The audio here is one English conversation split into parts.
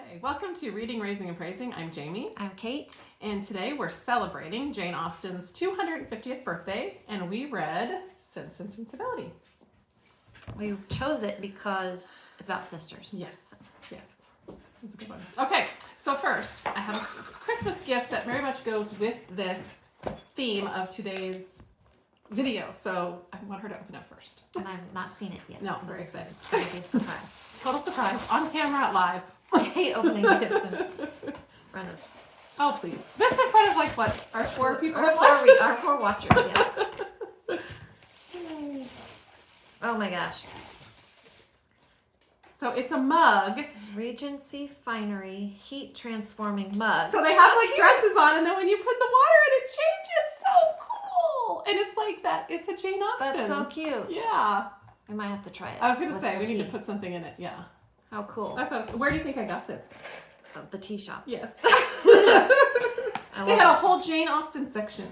Okay, welcome to Reading, Raising, and Praising. I'm Jamie. I'm Kate. And today we're celebrating Jane Austen's 250th birthday, and we read Sense and Sensibility. We chose it because it's about sisters. Yes. It's a good one. Okay, so first, I have a Christmas gift that very much goes with this theme of today's video, so I want her to open it first. And I've not seen it yet. No, so I'm very excited. It's going to be a surprise. Total surprise, on camera, live. I hate opening gifts in front of... Oh, please. Just in front of, like, what? Our four people Our that watch? our four watchers, yes. Oh my gosh. So it's a mug. Regency Finery Heat Transforming Mug. So they have, like, dresses on, and then when you put the water in, it changes. So cool. And it's like that. It's a Jane Austen. That's so cute. Yeah. I might have to try it. I was going to with say, the we need tea. to put something in it. Yeah. How cool. Where do you think I got this? Oh, the tea shop. Yes. I They had a whole Jane Austen section.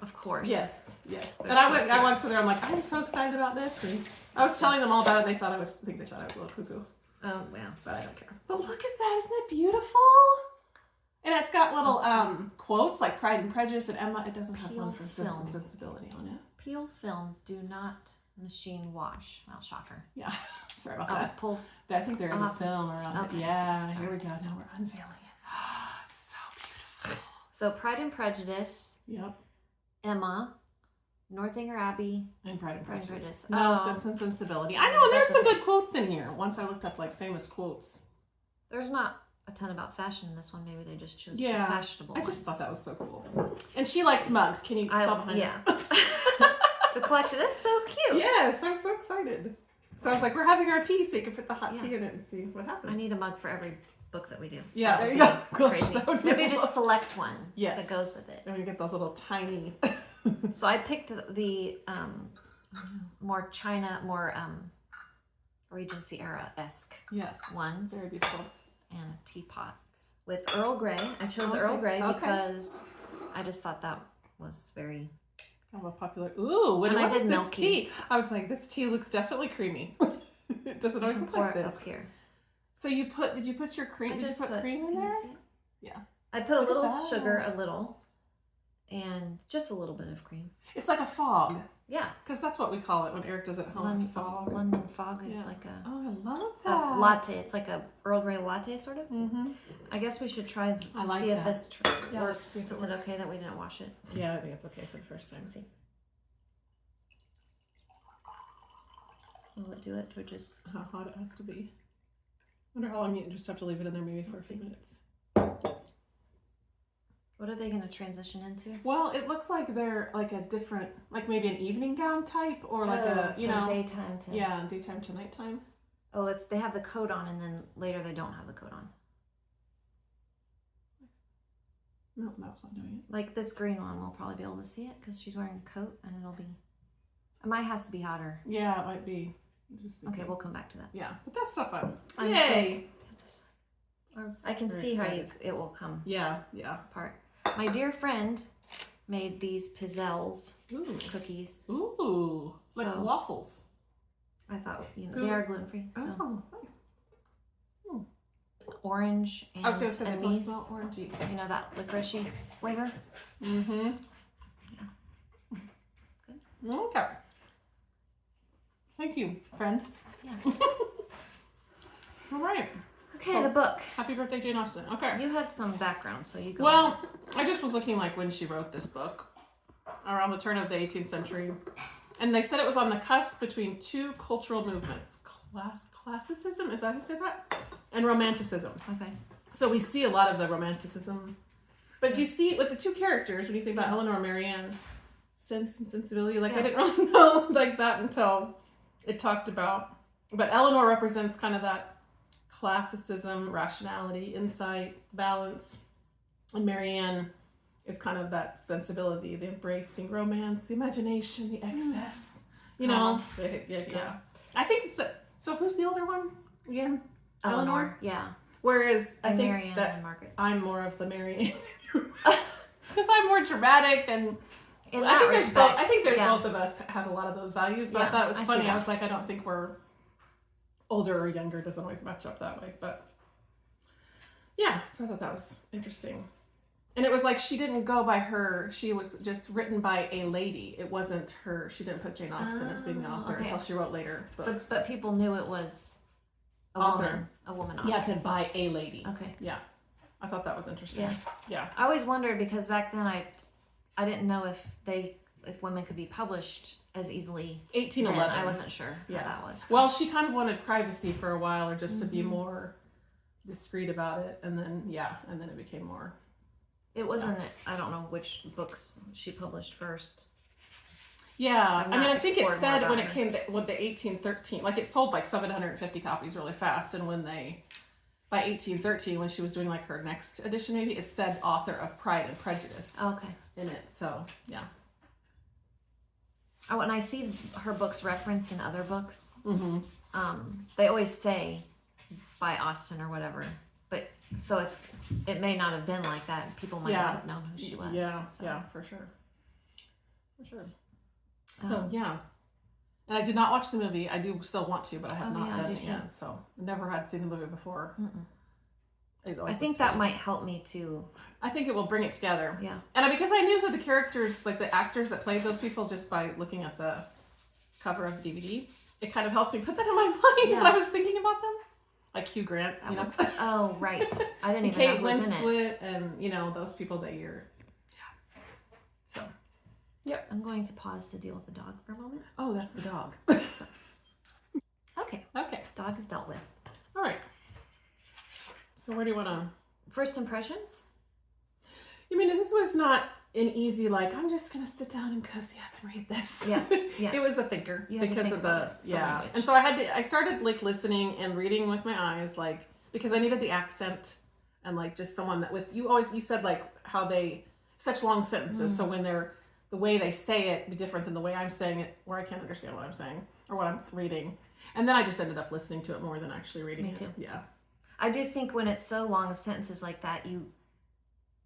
Of course. Yes. They're And I so went through there. I'm like, I'm so excited about this. And I was telling them all about it. They thought I was a little cuckoo. Oh, wow. But I don't care. But look at that. Isn't it beautiful? And it's got little quotes like Pride and Prejudice and Emma. It doesn't have one from Sense and Sensibility on it. Peel film, do not machine wash. Well, shocker. Yeah. Sorry about that. Pull. But I think there is a film around it. Okay, Yeah. sorry. Here we go. Now we're unveiling it. So beautiful. So Pride and Prejudice, Yep. Emma, Northanger Abbey. And Pride and Pride and Prejudice. Prejudice. No, Oh. Sense and Sensibility. I know, and there's some good quotes in here. Once I looked up like famous quotes. There's not a ton about fashion in this one. Maybe they just chose the Yeah. fashionable I just ones. thought that was so cool. And she likes mugs. Can you tell behind us? The collection. That's so cute. Yes, I'm so excited. So I was like, we're having our tea, so you can put the hot Yeah. tea in it and see what happens. I need a mug for every book that we do. Yeah, That there would you be go. Gosh, Crazy. that would be Maybe a just lot. select one Yes. that goes with it. And we get those little tiny. So I picked the more China, more Regency era-esque Yes. ones. Very beautiful. And teapots with Earl Grey. I chose Okay, Earl Grey okay. because I just thought that was very... Kind of a popular. Ooh, what And I is did this milky. tea? I was like, this tea looks definitely creamy. It doesn't always look pour like it this. up here. So did you put your cream? Did you put cream in can you there? see it? Yeah. I put a Look at little that. sugar, a little, and just a little bit of cream. It's like a fog, Yeah. because that's what we call it when Eric does it at home. Fog. London fog is Yeah. like a Oh, I love a that. latte. It's like a Earl Grey latte, sort of. Mm-hmm. I guess we should try to I like see if that. this Yeah, works. let's see if it Is it works. okay that we didn't wash it? Yeah, I think it's okay for the first time. Let's see. Will it do it or just... How hot it has to be. I wonder how long you just have to leave it in there, maybe for a few minutes. What are they going to transition into? Well, it looked like they're like a different, like maybe an evening gown type, or like a, from daytime to... yeah, daytime to nighttime. Oh, they have the coat on, and then later they don't have the coat on. No, that was not doing it. Like this green one, we'll probably be able to see it because she's wearing a coat, and it'll be... Mine has to be hotter. Yeah, it might be. Okay, we'll come back to that. Yeah, but that's so fun. I'm Yay! I can see how it will come Yeah. apart. My dear friend made these pizzelles Ooh. cookies. Ooh, like So- waffles. I thought, they are gluten-free, so Oh, nice. orange and I was gonna say they both anise. smell orangey. You know that licorice flavor? Mm-hmm. Yeah. Okay. Thank you, friend. Yeah. All right. Okay, So- the book. Happy birthday, Jane Austen. Okay. You had some background, so you go. Well, I just was looking like when she wrote this book, around the turn of the 18th century, and they said it was on the cusp between two cultural movements: classicism, is that how you say that? And romanticism. Okay. So we see a lot of the romanticism, but you see with the two characters when you think about Elinor and Marianne, Sense and Sensibility. Like I didn't really know like that until it talked about. But Elinor represents kind of that classicism, rationality, insight, balance. And Marianne is kind of that sensibility, the embracing romance, the imagination, the excess. You know? Yeah. I think it's so who's the older one again? Elinor. Yeah. Whereas I think Marianne that and Margaret. I'm more of the Marianne. Because I'm more dramatic and In I that think respect, there's yeah. both of us have a lot of those values, but I Yeah, thought it was I see funny. I that. was like, I don't think we're older or younger, doesn't always match up that way. But Yeah, so I thought that was interesting. And it was like she didn't go by her. She was just written by a lady. It wasn't her. She didn't put Jane Austen as being the author until she wrote later books. But people knew it was a woman author. Yeah, it said by a lady. Okay. Yeah. I thought that was interesting. Yeah. I always wondered because back then I didn't know if women could be published as easily. 1811. I wasn't sure how that was. Well, she kind of wanted privacy for a while, or just to be more discreet about it, and then it became more. It wasn't. I don't know which books she published first. Yeah, I mean, I think it said when it came with the 1813, like it sold like 750 copies really fast, and by 1813, when she was doing like her next edition, maybe it said author of Pride and Prejudice. In it, so yeah. Oh, and I see her books referenced in other books. They always say by Austen or whatever, but so it may not have been like that. People might not have known who she was. Yeah, for sure. So yeah, and I did not watch the movie. I do still want to, but I have not done it yet. So I never had seen the movie before. I think that might help me too. I think it will bring it together. Yeah, and because I knew who the characters, like the actors that played those people, just by looking at the cover of the DVD, it kind of helped me put that in my mind when I was thinking about them. Like Hugh Grant, you know. Oh, right. I didn't even Kate know who was in Winslet, it. and those people that you're. Yeah. So. Yep. I'm going to pause to deal with the dog for a moment. Oh, that's the dog. Okay. Dog is dealt with. All right. So where do you want to? First impressions? I mean, this was not an easy, like, I'm just going to sit down and cozy up and read this. Yeah. It was a thinker because of the language. And so I started like listening and reading with my eyes, like, because I needed the accent and like just someone that you said like how such long sentences. So when the way they say it be different than the way I'm saying it, where I can't understand what I'm saying or what I'm reading. And then I just ended up listening to it more than actually reading it. Me too. Yeah. I do think when it's so long of sentences like that,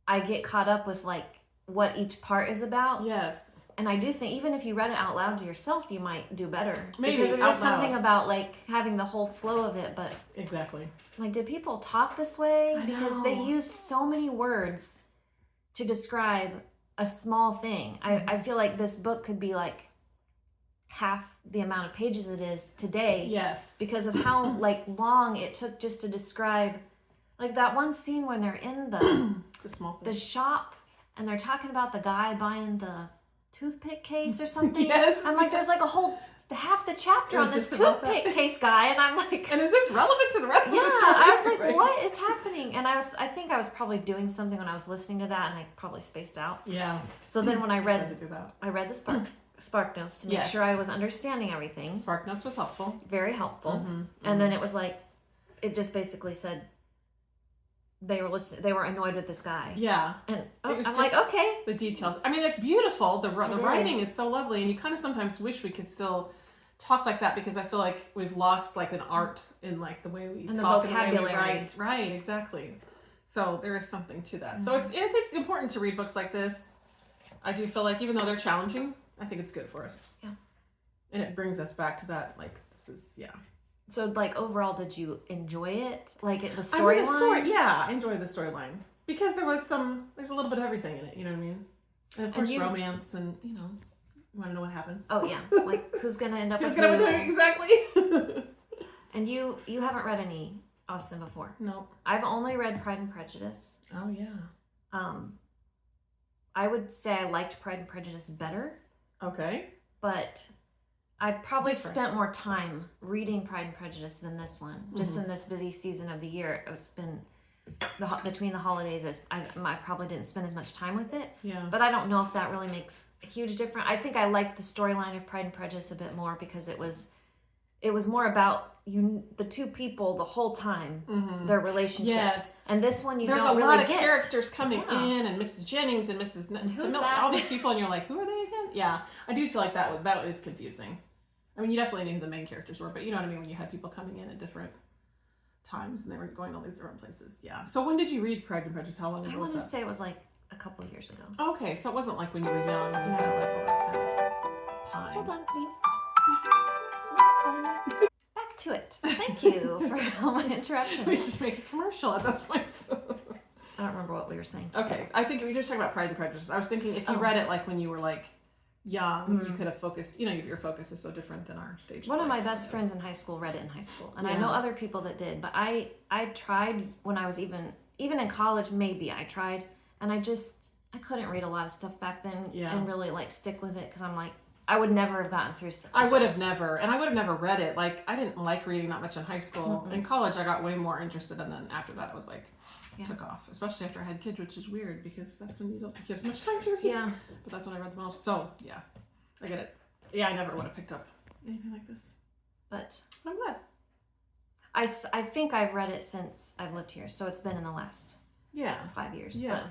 I get caught up with like what each part is about. Yes. And I do think even if you read it out loud to yourself, you might do better. Maybe because there's something about like having the whole flow of it. But exactly. Like, did people talk this way? I know. Because they used so many words to describe a small thing. I feel like this book could be like half the amount of pages it is today. Yes. Because of how like long it took just to describe like that one scene when they're in the shop and they're talking about the guy buying the toothpick case or something. Yes. I'm like, there's like a whole half the chapter on this toothpick case guy, and I'm like, and is this relevant to the rest of the story? I was like, what is happening? And I think I was probably doing something when I was listening to that, and I probably spaced out. Yeah. So then when I read the Spark Notes to make sure I was understanding everything. Spark Notes was helpful. Very helpful. And then it was like, it just basically said they were annoyed with this guy. Yeah. And I'm like, okay. The details. I mean, it's beautiful. The writing is so lovely, and you kind of sometimes wish we could still talk like that, because I feel like we've lost like an art in like the way we talk and the way we write. Right, exactly. So there is something to that. So it's important to read books like this. I do feel like even though they're challenging, I think it's good for us. Yeah. And it brings us back to that, like, this is, So, like, overall, did you enjoy it? Like, the storyline? I enjoyed the storyline. Because there's a little bit of everything in it, you know what I mean? And of course, romance and, you want to know what happens. Oh, yeah. Like, who's going to end up with who? Exactly. And you haven't read any Austen before? No. I've only read Pride and Prejudice. Oh, yeah. I would say I liked Pride and Prejudice better. Okay. But I probably spent more time reading Pride and Prejudice than this one. Just in this busy season of the year, it's been between the holidays. I probably didn't spend as much time with it. Yeah. But I don't know if that really makes a huge difference. I think I liked the storyline of Pride and Prejudice a bit more because it was more about the two people the whole time, their relationship. Yes. And this one there's don't really a lot of get. Characters coming in, and Mrs. Jennings and Mrs. Who's that? All these people, and you're like, who are they again? Yeah, I do feel like that is confusing. I mean, you definitely knew who the main characters were, but you know what I mean when you had people coming in at different times and they were going all these different places. Yeah. So when did you read Pride and Prejudice? How long ago was that? I want to say it was like a couple of years ago. Okay, so it wasn't like when you were young and you had like all that kind of time. Hold on, please. Back to it. Thank you for all my interruptions. We should make a commercial at this point. don't remember what we were saying. Okay, I think we were just talking about Pride and Prejudice. I was thinking if you read it like when you were like young, you could have focused. You know, your focus is so different than our stage. One of my best friends in high school read it in high school, and I know other people that did. But I tried when I was even in college. Maybe I tried, and I couldn't read a lot of stuff back then and really like stick with it because I'm like I would never have gotten through stuff. I would have never read it. Like I didn't like reading that much in high school. In college, I got way more interested, and then after that, it was like. Took off, especially after I had kids, which is weird because that's when you don't have as much time to read. Yeah. But that's when I read the most. So, yeah, I get it. Yeah, I never would have picked up anything like this. But I'm glad. I think I've read it since I've lived here, so it's been in the last 5 years. Yeah,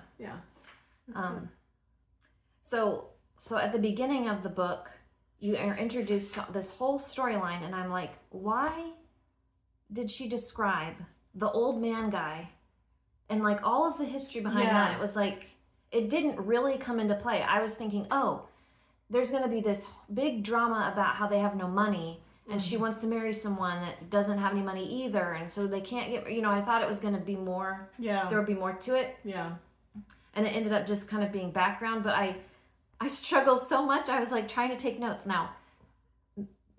So at the beginning of the book, you are introduced to this whole storyline, and I'm like, why did she describe the old man guy? And like all of the history behind that, it was like, it didn't really come into play. I was thinking, oh, there's going to be this big drama about how they have no money and she wants to marry someone that doesn't have any money either. And so they can't get, I thought it was going to be more, there would be more to it. Yeah. And it ended up just kind of being background, but I struggled so much. I was like trying to take notes. Now,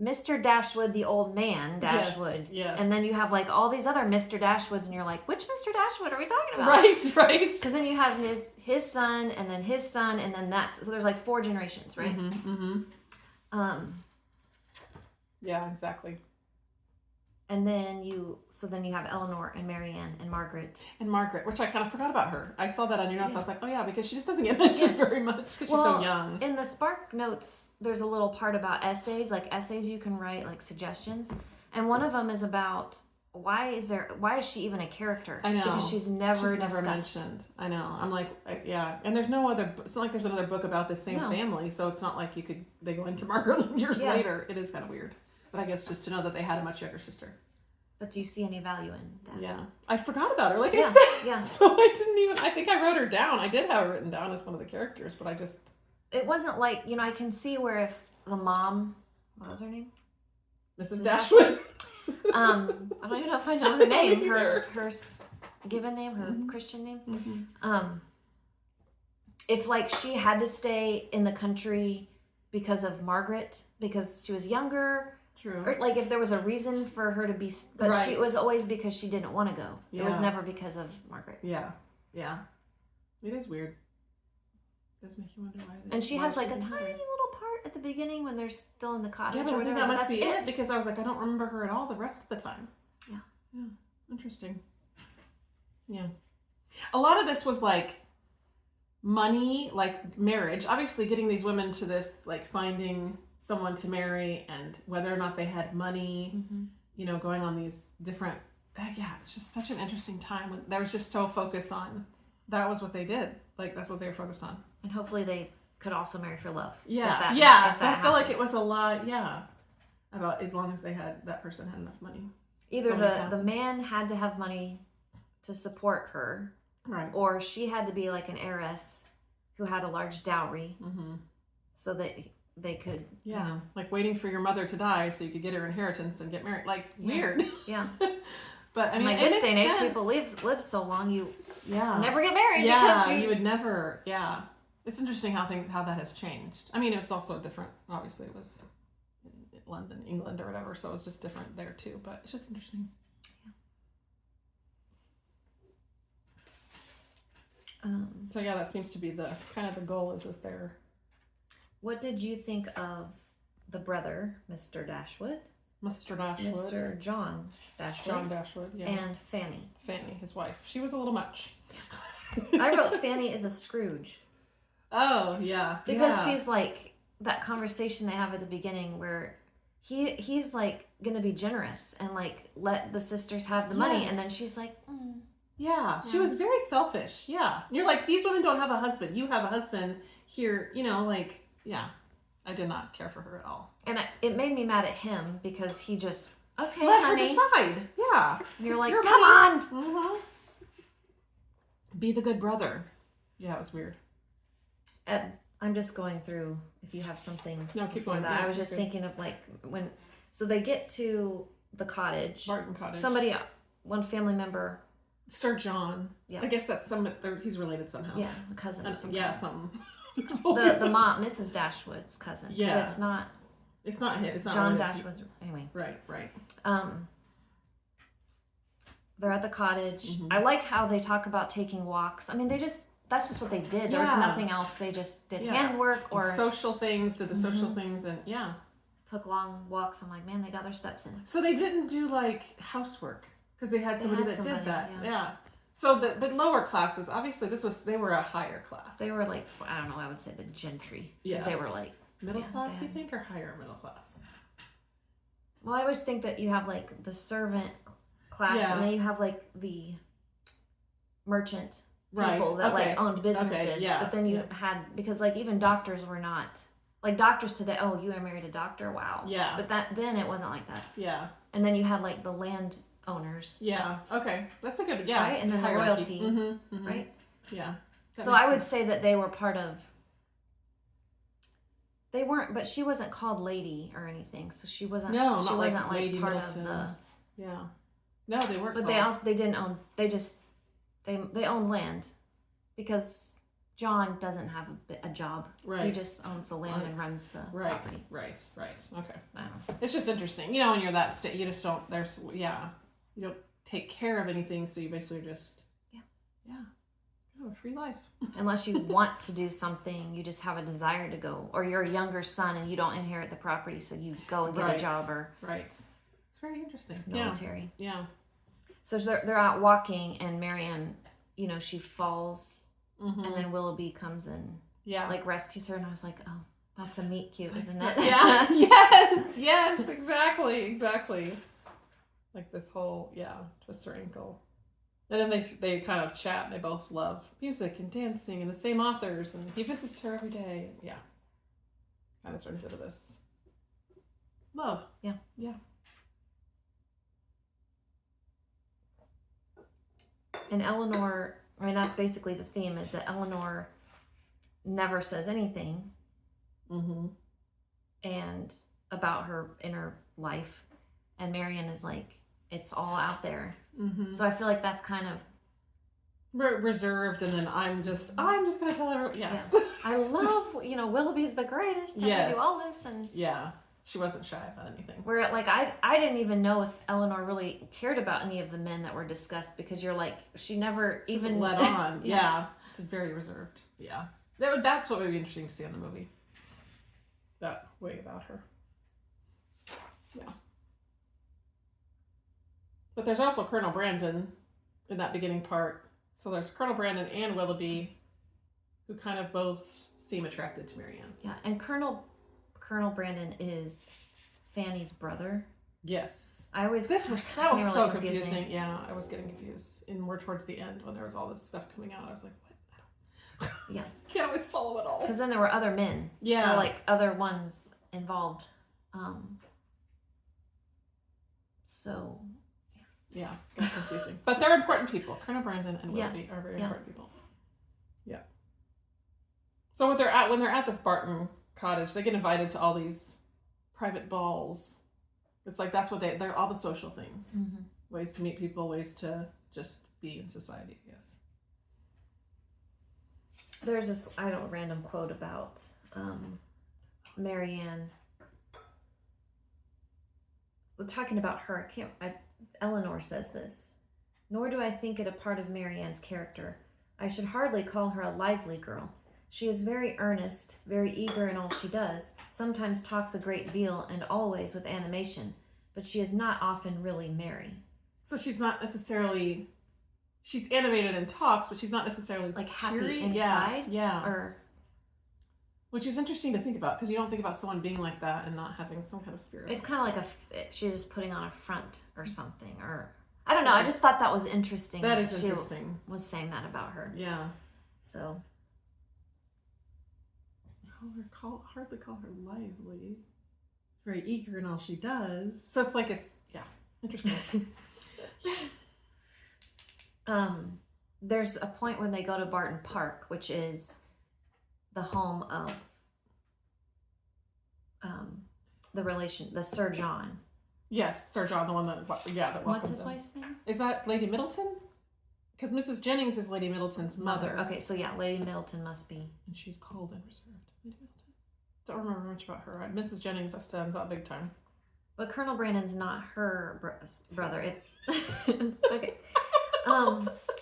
Mr. Dashwood, the old man, Dashwood. Yes. And then you have like all these other Mr. Dashwoods, and you're like, which Mr. Dashwood are we talking about? Right. Because then you have his son, and then his son, and then so there's like 4 generations, right? Yeah, exactly. And then you have Elinor and Marianne and Margaret. And Margaret, which I kind of forgot about her. I saw that on your notes. I was like, oh yeah, because she just doesn't get mentioned very much because she's so young. In the Spark notes, there's a little part about essays you can write, like suggestions. And one of them is about why is she even a character? I know. Because she's never mentioned. I know. I'm like, yeah. And there's no other, it's not like there's another book about the same family. So it's not like they go into Margaret years later. It is kind of weird. But I guess just to know that they had a much younger sister. But do you see any value in that? Yeah. I forgot about her, like I said. Yeah. So I think I wrote her down. I did have her written down as one of the characters, but I just. It wasn't like, I can see where if the mom, what was her name? Mrs. Dashwood. I don't even know if I know her name. Her given name, her Christian name. If like she had to stay in the country because of Margaret, because she was younger. True. Or like if there was a reason for her to be, but it was always because she didn't want to go. Yeah. It was never because of Margaret. Yeah. It is weird. It does make you wonder why. And she has like a tiny little part at the beginning when they're still in the cottage. Yeah, but I think that must be it because I was like, I don't remember her at all the rest of the time. Yeah. Interesting. Yeah. A lot of this was like money, like marriage. Obviously, getting these women to this, like finding someone to marry and whether or not they had money, going on these different, it's just such an interesting time when they were just so focused on, that was what they did. Like, that's what they were focused on. And hopefully they could also marry for love. I feel like it was a lot, about as long as that person had enough money. Either the man had to have money to support her, right, or she had to be like an heiress who had a large dowry, so that they could, like waiting for your mother to die so you could get her inheritance and get married. Like, weird. Yeah. But I mean, like this day and age, people live so long, you never get married. Yeah, because you would never. Yeah, it's interesting how that has changed. I mean, it was also different. Obviously, it was in London, England, or whatever, so it was just different there too. But it's just interesting. So that seems to be the kind of the goal is that they're. What did you think of the brother, Mr. Dashwood? Mr. John Dashwood. John Dashwood, yeah. And Fanny. Fanny, his wife. She was a little much. I wrote Fanny is a Scrooge. Oh, yeah. Because she's like, that conversation they have at the beginning where he's like going to be generous and like let the sisters have the money. And then she's like, Yeah, she was very selfish. Yeah. You're like, these women don't have a husband. You have a husband here, I did not care for her at all. And it made me mad at him because he just, okay, let honey. her decide. Yeah. And you're like, come on. Mm-hmm. Be the good brother. Yeah, it was weird. I'm just going through, if you have something. No, keep going. That. I was just thinking of like so they get to the cottage. Barton Cottage. One family member Sir John. Yeah. I guess that's he's related somehow. Yeah, a cousin. Yeah, something. The mom, Mrs. Dashwood's cousin. Yeah. It's not. It's not him. It's not John Dashwood's. Anyway. Right. They're at the cottage. Mm-hmm. I like how they talk about taking walks. I mean, that's just what they did. There was nothing else. They just did handwork or and social things, did the social things, and took long walks. I'm like, man, they got their steps in. So they didn't do like housework because they had somebody that did that. Yeah. So but lower classes, obviously they were a higher class. They were like, I don't know, I would say the gentry. Yeah. They were like middle class, you think, or higher middle class? Well, I always think that you have like the servant class, and then you have like the merchant people that like owned businesses. Okay. Yeah. But then you had, because like even doctors were not like doctors today. Oh, you married a doctor? Wow. Yeah. But then it wasn't like that. Yeah. And then you had like the land owners. Yeah. Okay. That's a good. Right. And then the royalty. Mm-hmm, mm-hmm. Right. Yeah. So I would say that they were part of. They weren't, but she wasn't called lady or anything, so she wasn't. No, she wasn't like part of the. Yeah. No, they weren't. But they didn't own. They owned land, because John doesn't have a job. Right. He just owns the land and runs the property. Right. Okay. I don't know. It's just interesting, when you're that state, you just don't. You don't take care of anything, so you basically just. Yeah. Oh, a free life. Unless you want to do something, you just have a desire to go, or you're a younger son and you don't inherit the property, so you go and get a job or. Right. It's very interesting. Military. Yeah. So they're out walking, and Marianne, she falls, and then Willoughby comes and like rescues her, and I was like, oh, that's a meet cute, isn't it? Yeah. Yes. Exactly. Like this whole twist her ankle. And then they kind of chat. They both love music and dancing and the same authors, and he visits her every day. Yeah, kind of turns into this love. Yeah. And Elinor, I mean, that's basically the theme, is that Elinor never says anything, and about her inner life, and Marianne is like, it's all out there. So I feel like that's kind of reserved, and then I'm just gonna tell everyone. Yeah. I love, Willoughby's the greatest. I do all this, and she wasn't shy about anything. Where like I didn't even know if Elinor really cared about any of the men that were discussed, because you're like, she never even let on. She's very reserved. Yeah, that's what would be interesting to see in the movie. That way about her. Yeah. But there's also Colonel Brandon in that beginning part. So there's Colonel Brandon and Willoughby, who kind of both seem attracted to Marianne. Yeah, and Colonel Brandon is Fanny's brother. Yes. That was really so confusing. Yeah, I was getting confused. And more towards the end, when there was all this stuff coming out, I was like, what? Yeah. Can't always follow it all. Because then there were other men. Yeah. Or like other ones involved. So... Yeah, that's confusing. But they're important people. Colonel Brandon and Willoughby are very important people. Yeah. So when they're at the Spartan cottage, they get invited to all these private balls. It's like that's what they're all the social things. Ways to meet people, ways to just be in society, I guess. There's this random quote about Marianne. We're talking about her. Elinor says this. Nor do I think it a part of Marianne's character. I should hardly call her a lively girl. She is very earnest, very eager in all she does, sometimes talks a great deal, and always with animation, but she is not often really merry. So she's not necessarily... She's animated and talks, but she's not necessarily like happy cheery. Inside? Yeah. Or... Which is interesting to think about, because you don't think about someone being like that and not having some kind of spirit. It's kind of like she's just putting on a front or something, or I don't know. I just thought that was interesting. That is interesting. She was saying that about her. Yeah. So. Hardly call her lively. Very eager in all she does. So it's like interesting. There's a point when they go to Barton Park, which is the home of the Sir John. Yes, Sir John, the one that What's his wife's name? Is that Lady Middleton? Because Mrs. Jennings is Lady Middleton's mother. Okay, so yeah, Lady Middleton must be. And she's cold and reserved. Lady Middleton. Don't remember much about her. Mrs. Jennings stands out big time. But Colonel Brandon's not her brother. It's okay.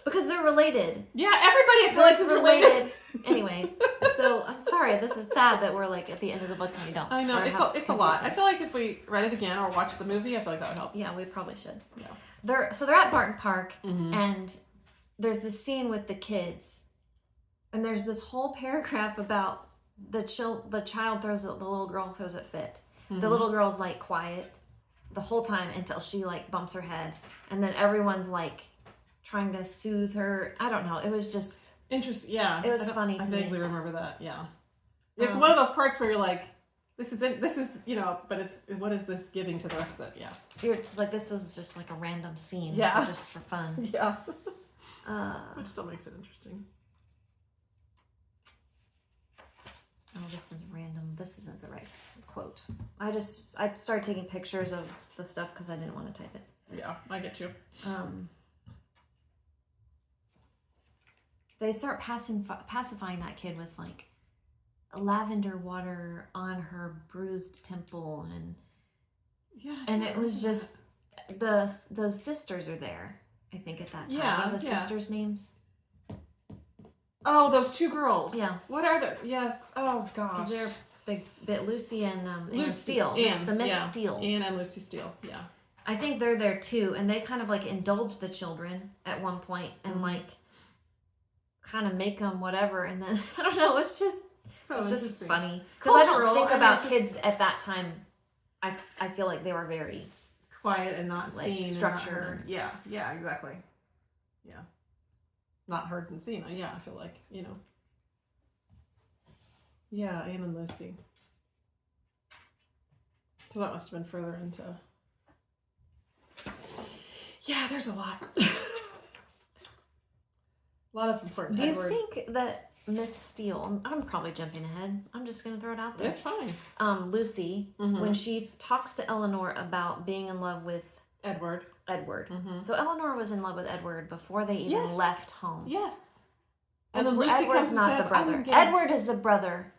Because they're related. Yeah, everybody at first is related. Anyway, so I'm sorry. This is sad that we're like at the end of the book and we don't. I know, it's a lot. I feel like if we read it again or watch the movie, I feel like that would help. Yeah, we probably should. Yeah. They're at Barton Park, and there's this scene with the kids, and there's this whole paragraph about the child throws it, the little girl throws it fit. The little girl's like quiet the whole time until she like bumps her head, and then everyone's like trying to soothe her. I don't know. It was just interesting. Yeah, it was funny to me. I vaguely remember that. Yeah, it's one of those parts where you're like, this is but what is this giving to the rest of it? Yeah, you're just like, this was just like a random scene. Yeah, just for fun. Yeah, which still makes it interesting. Oh, this is random. This isn't the right quote. I started taking pictures of the stuff because I didn't want to type it. Yeah, I get you. They start pacifying that kid with like lavender water on her bruised temple, and it was just those sisters are there. I think at that time. Yeah, the sisters' names. Oh, those two girls. Yeah. What are they? Yes. Oh, gosh. They're bit Lucy and Lucy Steele. The Miss Steeles. Anne and Lucy Steele. Yeah. I think they're there too, and they kind of like indulge the children at one point and like kind of make them whatever, and then I don't know. It's just funny because I don't think about kids at that time. I feel like they were very quiet and not like, seen, structured. Yeah, exactly. Yeah. Not heard and seen. Yeah, I feel like, Yeah, Anne and Lucy. So that must have been further into... Yeah, there's a lot. A lot of important Do you think that Miss Steele... I'm probably jumping ahead. I'm just going to throw it out there. It's fine. Lucy, when she talks to Elinor about being in love with... Edward. So Elinor was in love with Edward before they even left home. Yes. And then Lucy Edward's comes not and the says, brother. Edward is the brother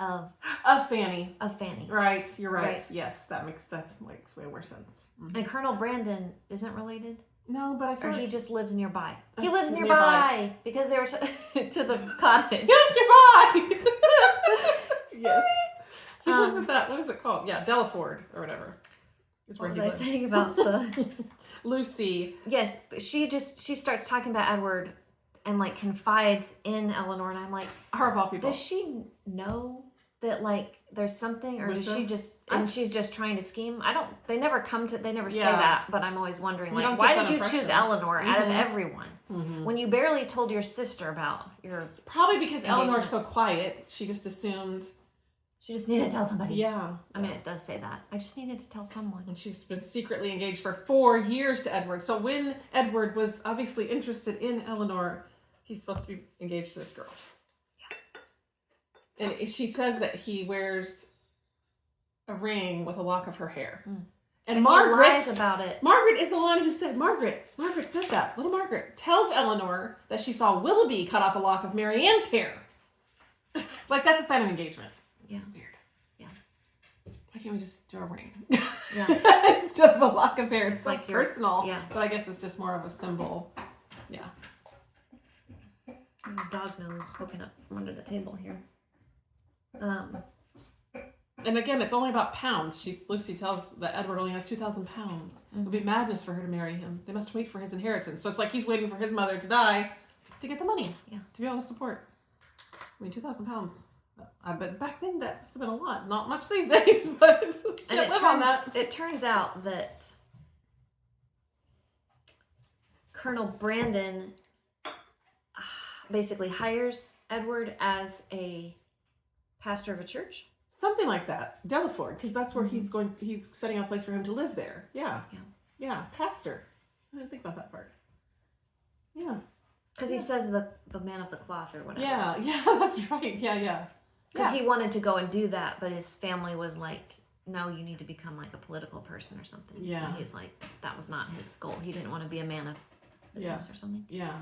of Fanny. Right, you're right. Yes, that makes way more sense. And Colonel Brandon isn't related. No, but I feel he like just lives nearby. He lives nearby because they were to the cottage. He lives nearby. Yes. He lives at that. What is it called? Yeah, Delaford or whatever. What was I saying about the Lucy? Yes, she starts talking about Edward and like confides in Elinor, and I'm like, her of all people. Does she know that like there's something, or does she just she's just trying to scheme? They never say that, but I'm always wondering like, why did you choose Elinor out of everyone when you barely told your sister about your? Probably because Elinor's so quiet, she just assumed. She just needed to tell somebody. Yeah. I mean, it does say that. I just needed to tell someone. And she's been secretly engaged for 4 years to Edward. So when Edward was obviously interested in Elinor, he's supposed to be engaged to this girl. Yeah. And she says that he wears a ring with a lock of her hair. And Margaret lies about it. Margaret is the one who said, Margaret said that. Little Margaret tells Elinor that she saw Willoughby cut off a lock of Marianne's hair. Like, that's a sign of engagement. Yeah. Weird. Yeah. Why can't we just do a ring? Yeah. Instead of a lock of hair. It's like personal. Yeah. But I guess it's just more of a symbol. Yeah. The dog nose poking up from under the table here. And again, it's only about pounds. Lucy tells that Edward only has 2,000 pounds. It would be madness for her to marry him. They must wait for his inheritance. So it's like he's waiting for his mother to die to get the money. Yeah. To be able to support. I mean, 2,000 pounds. I bet back then that must have been a lot. Not much these days, but can't live on that. It turns out that Colonel Brandon basically hires Edward as a pastor of a church. Something like that. Delaford, because that's where he's going. He's setting up a place for him to live there. Yeah. Pastor. I didn't think about that part. Yeah. Because he says the man of the cloth or whatever. Yeah, that's right. Yeah. Because he wanted to go and do that, but his family was like, no, you need to become like a political person or something. Yeah. And he's like, that was not his goal. He didn't want to be a man of business or something. Yeah.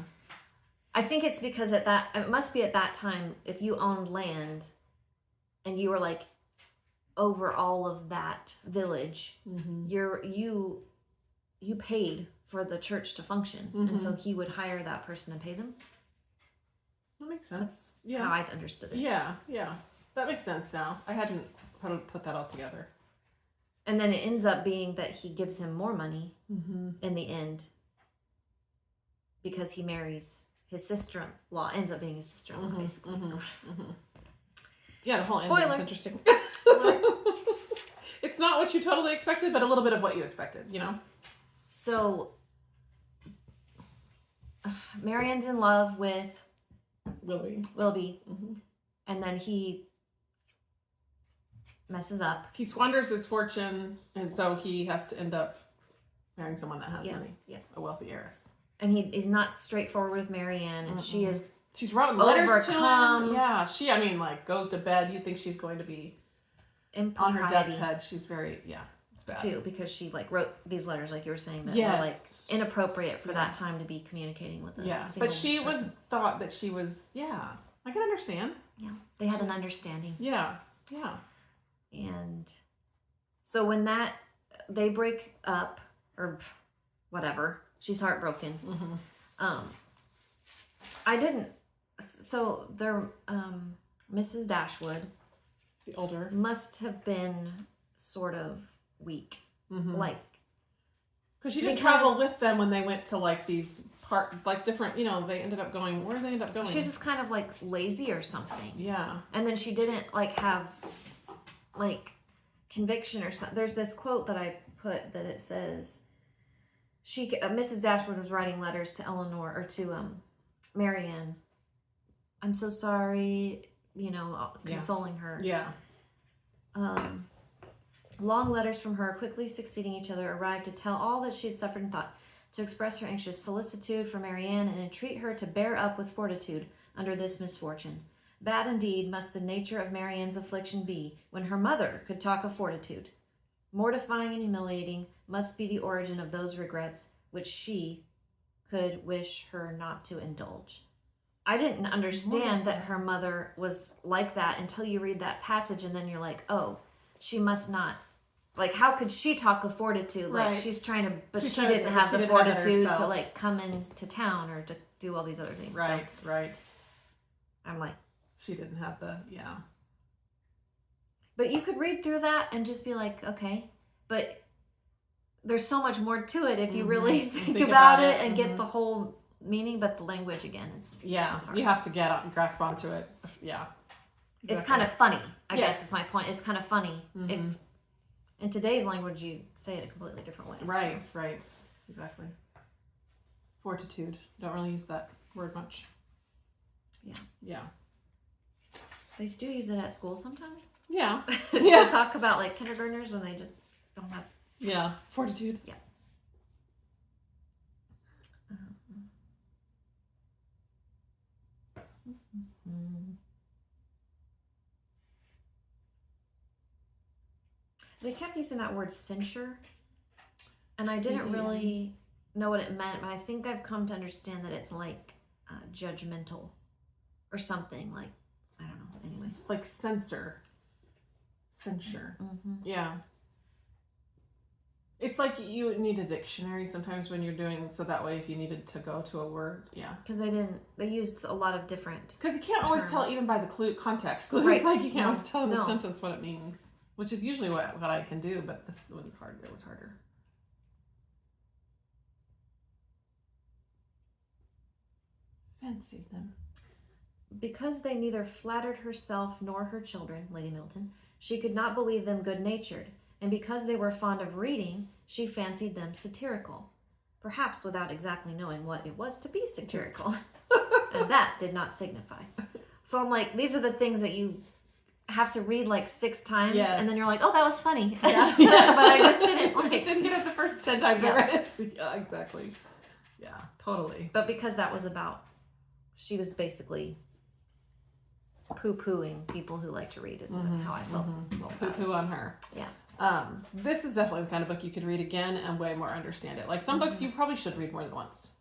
I think it's because it must be at that time, if you owned land and you were like over all of that village, you paid for the church to function. And so he would hire that person and pay them. That makes sense. That's how I understood it. Yeah. That makes sense now. I hadn't put that all together. And then it ends up being that he gives him more money in the end because he marries his sister-in-law. Ends up being his sister-in-law, basically. Yeah, the whole Spoiler. ending is interesting. It's not what you totally expected, but a little bit of what you expected, you know? So, Marianne's in love with Wilby. And then he messes up. He squanders his fortune, and so he has to end up marrying someone that has money. Yeah. A wealthy heiress. And he's not straightforward with Marianne, and she's wrote letters to him. Yeah, she, goes to bed. You think she's going to be on her deathbed. She's very, it's bad. Too, because she, wrote these letters, like you were saying, that were, inappropriate for that time to be she was thought that she was, I can understand. Yeah, they had an understanding. Yeah. And so when they break up, or whatever, she's heartbroken. They're, Mrs. Dashwood, the older, must have been sort of weak. Because she didn't travel with them when they went to, these different, they ended up going, where did they end up going? She was just kind of, lazy or something. Yeah. And then she didn't, have, conviction or something. There's this quote that I put that it says, Mrs. Dashwood was writing letters to Elinor, or to, Marianne. I'm so sorry, consoling her. Yeah. Long letters from her, quickly succeeding each other, arrived to tell all that she had suffered and thought, to express her anxious solicitude for Marianne and entreat her to bear up with fortitude under this misfortune. Bad indeed must the nature of Marianne's affliction be, when her mother could talk of fortitude. Mortifying and humiliating must be the origin of those regrets which she could wish her not to indulge. I didn't understand that her mother was like that until you read that passage, and then you're like, oh, she must not. How could she talk of fortitude? She's trying to, but she didn't have the fortitude to, come into town or to do all these other things. Right. I'm like, she didn't have the, But you could read through that and just be like, okay. But there's so much more to it if you really think about it and get the whole meaning. But the language, again, is hard. You have to grasp onto it. Yeah. Exactly. It's kind of funny, I guess is my point. It's kind of funny. If in today's language you say it a completely different way. Right. Exactly. Fortitude. Don't really use that word much. Yeah. They do use it at school sometimes. Yeah. To talk about kindergartners when they just don't have. Yeah. Fortitude. Yeah. They kept using that word censure, and I didn't really know what it meant, but I think I've come to understand that it's judgmental or something, I don't know, anyway. Censure. Yeah. It's you need a dictionary sometimes when you're doing, so that way if you needed to go to a word, Because they used a lot of different Because you can't always tell even by the context clues. Right. You can't always tell in the sentence what it means. Which is usually what I can do, but this one's hard. It was harder. Fancy them. Because they neither flattered herself nor her children, Lady Middleton, she could not believe them good-natured, and because they were fond of reading, she fancied them satirical, perhaps without exactly knowing what it was to be satirical, and that did not signify. So I'm like, these are the things that you have to read 6 times, and then you're like, oh, that was funny. Yeah. But I just didn't didn't get it the first 10 times I read it. Yeah, exactly. Yeah, totally. But because that was about, she was basically poo-pooing people who like to read is how I felt. Poo-poo on her. Yeah. This is definitely the kind of book you could read again and way more understand it. Some books you probably should read more than once.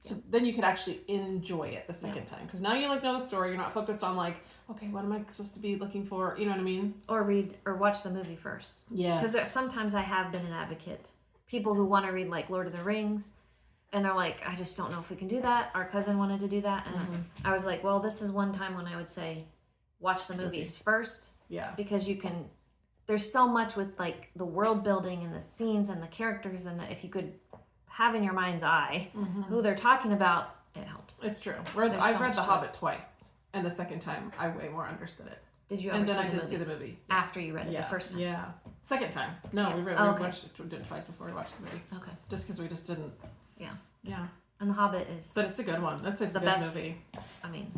So then you could actually enjoy it the second time. Because now you like know the story. You're not focused on like, okay, what am I supposed to be looking for? You know what I mean? Or read or watch the movie first. Yes. Because sometimes I have been an advocate. People who want to read like Lord of the Rings, and they're like, I just don't know if we can do that. Our cousin wanted to do that, and I was like, well, this is one time when I would say, watch the movies first. Yeah. Because you can. There's so much with like the world building and the scenes and the characters, and if you could have in your mind's eye who they're talking about, it helps. It's true. I've read The Hobbit twice, and the second time I way more understood it. Did you ever and then see I the did see the movie after you read it the first time? Yeah. Second time. No, we watched it did it twice before we watched the movie. Okay. Just because we just didn't. Yeah. Yeah. And The Hobbit is. But it's a good one. That's a good best movie. I mean.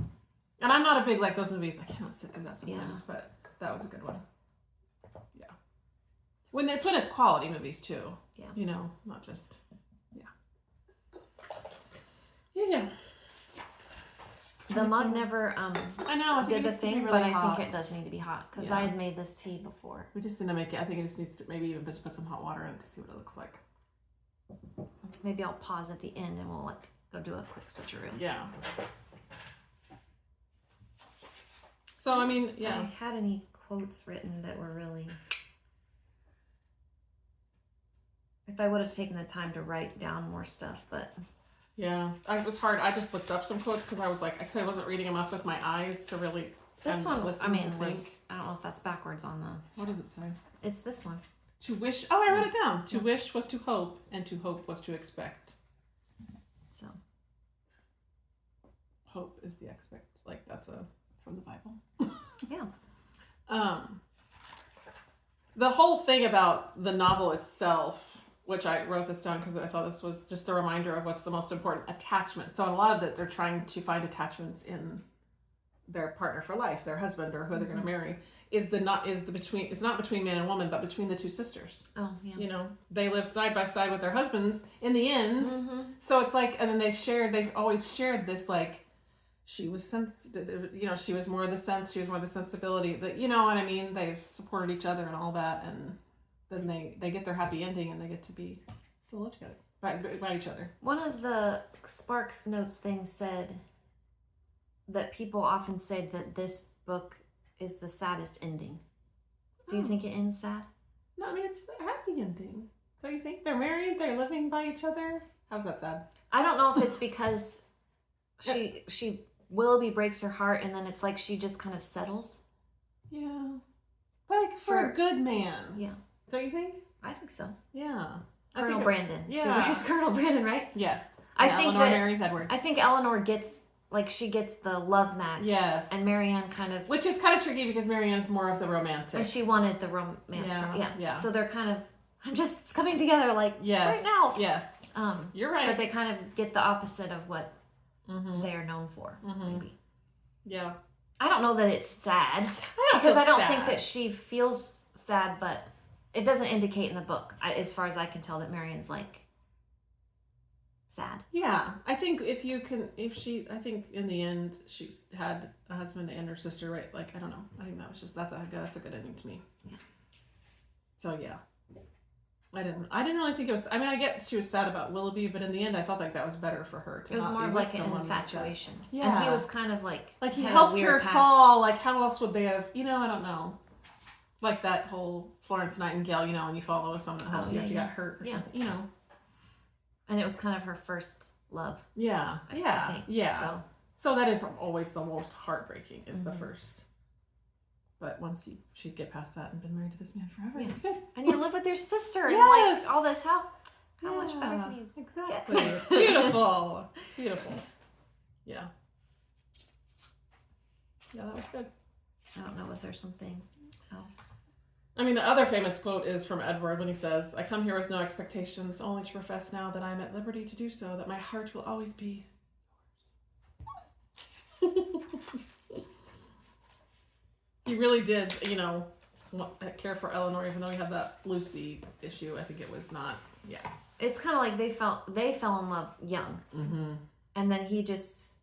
And I'm not a big like those movies. I can't sit through that sometimes, but that was a good one. Yeah. When it's quality movies too. Yeah. You know, not just. Yeah. The mug never I know, did the thing, really but I hot. think it does need to be hot because I had made this tea before. We just need to make it. I think it just needs to maybe even just put some hot water in it to see what it looks like. Maybe I'll pause at the end and we'll like go do a quick switcheroo. Yeah. So I mean, yeah. I had any quotes written that were really. If I would have taken the time to write down more stuff, but. Yeah, it was hard. I just looked up some quotes because I was like, I wasn't reading them up with my eyes to really. This one, listen I mean, to think. I don't know if that's backwards on the. What does it say? It's this one. To wish. Oh, I wrote it down. To wish was to hope, and to hope was to expect. So. Hope is the expect. Like that's from the Bible. Yeah. The whole thing about the novel itself. Which I wrote this down because I thought this was just a reminder of what's the most important attachment. So in a lot of it, they're trying to find attachments in their partner for life, their husband or who they're going to marry. It's not between man and woman, but between the two sisters. Oh, yeah. You know, they live side by side with their husbands in the end. So it's like, and then they've always shared this, like, she was sensitive, you know, she was more the sense, she was more the sensibility, that, you know what I mean? They've supported each other and all that, and then they get their happy ending and they get to be still live together by each other. One of the Sparks Notes things said that people often say that this book is the saddest ending. Do you think it ends sad? No, I mean, it's a happy ending. Don't you think? They're married, they're living by each other. How's that sad? I don't know if it's because she Willoughby breaks her heart and then it's like she just kind of settles. Yeah. But like for a good man. Yeah. Don't you think? I think so. Yeah. Colonel Brandon. Yeah. She's Colonel Brandon, right? Yes. I think Elinor that marries Edward. I think Elinor gets the love match. Yes. And Marianne kind of. Which is kind of tricky because Marianne's more of the romantic. And she wanted the romance. Yeah. So they're kind of. I'm just coming together like right now. Yes. You're right. But they kind of get the opposite of what they are known for. Maybe. Yeah. I don't know that it's sad. I don't think that she feels sad, but it doesn't indicate in the book, as far as I can tell, that Marianne's like sad. Yeah, I think I think in the end she had a husband and her sister, right? Like, I don't know. I think that's a good ending to me. Yeah. So yeah. I didn't really think it was, I mean, I get she was sad about Willoughby, but in the end I felt like that was better for her to. It was not more be of with like an someone infatuation. Like yeah. And he was kind of like he helped her fall. Like, how else would they have, you know, I don't know. Like that whole Florence Nightingale, you know, when you fall in love with someone that helps you if you got hurt or something, you know. And it was kind of her first love. Yeah. I think. Yeah. So that is always the most heartbreaking is the first. But once she'd get past that and been married to this man forever, you're good. And you live with your sister and like all this. How much better can you exactly. It's beautiful. It's beautiful. Yeah. Yeah, that was good. I don't know, was there something else? I mean, the other famous quote is from Edward when he says, "I come here with no expectations, only to profess now that I am at liberty to do so, that my heart will always be yours." He really did, you know, care for Elinor, even though he had that Lucy issue. I think it was not, It's kind of like they fell in love young. Mm-hmm. And then he just,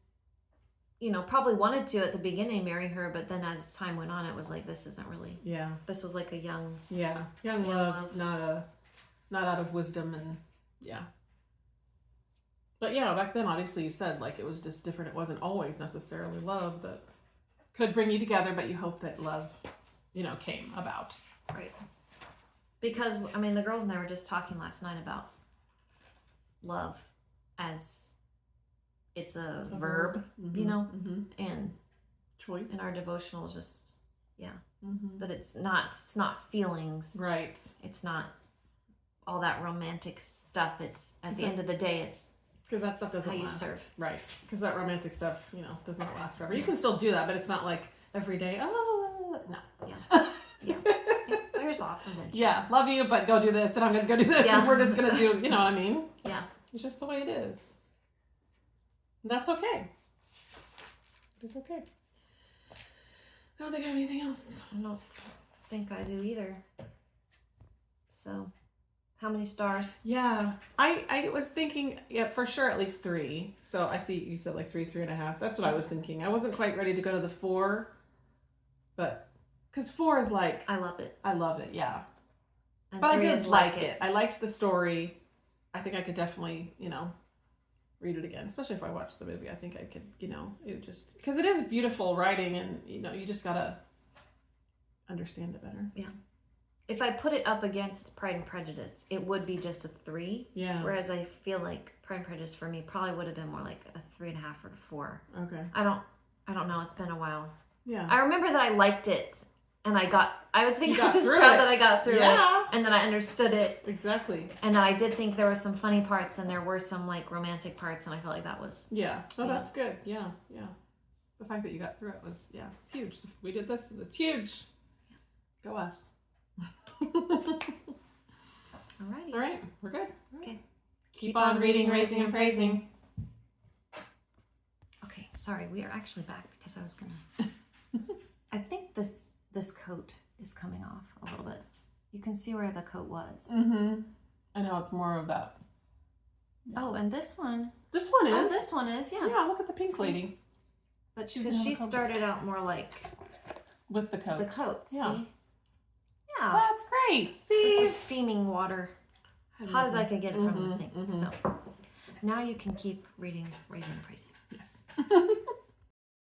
you know, probably wanted to at the beginning marry her, but then as time went on, it was like, this isn't really. Yeah. This was like a young. Yeah. Young love, not out of wisdom and, But yeah, back then, obviously, you said like it was just different. It wasn't always necessarily love that could bring you together, but you hope that love, came about. Right. Because, I mean, the girls and I were just talking last night about love as it's a verb, Mm-hmm. and choice. in our devotional, just, that it's not feelings. Right. It's not all that romantic stuff. It's, at the end of the day, it's because that stuff doesn't how you last. serve. Right. Because that romantic stuff, does not last forever. You can still do that, but it's not like every day. Oh, no. Yeah. Yeah. Wears off eventually. Yeah. Love you, but go do this, and I'm going to go do this, and we're just going to do, you know what I mean? Yeah. It's just the way it is. And that's okay. It's okay. I don't think I have anything else. I don't think I do either. So, how many stars? Yeah, I was thinking, for sure at least 3. So I see you said like 3.5. That's what I was thinking. I wasn't quite ready to go to the 4, but because 4 is like I love it. I love it, yeah. And but I 3 did is like it. I liked the story. I think I could definitely, read it again, especially if I watched the movie. I think I could, it would just because it is beautiful writing, and you just gotta understand it better. Yeah. If I put it up against Pride and Prejudice, it would be just a 3. Yeah. Whereas I feel like Pride and Prejudice for me probably would have been more like a 3.5 or a 4. Okay. I don't know. It's been a while. Yeah. I remember that I liked it, and I would think You I was got just through proud it. that I got through Yeah. it, and that I understood it, Exactly. and that I did think there were some funny parts, and there were some like romantic parts, and I felt like that was Yeah. Oh, that's good. Yeah. Yeah. The fact that you got through it was, it's huge. We did this, and it's huge. Go us. Alrighty. All right. We're good. Okay. Keep on reading, raising, and praising. Okay, sorry, we are actually back because I was gonna. I think this coat is coming off a little bit. You can see where the coat was. Mm-hmm. I know it's more of that. Oh, and this one. This one is. Oh, this one is, yeah. Yeah, look at the pink lady. But She because doesn't she have a coat. started out more like With the coat. the coat. Yeah. See? Yeah. That's great. See? This was steaming water. As hot as I could get from the sink. mhm. So now you can keep reading, raising, and praising. Yes.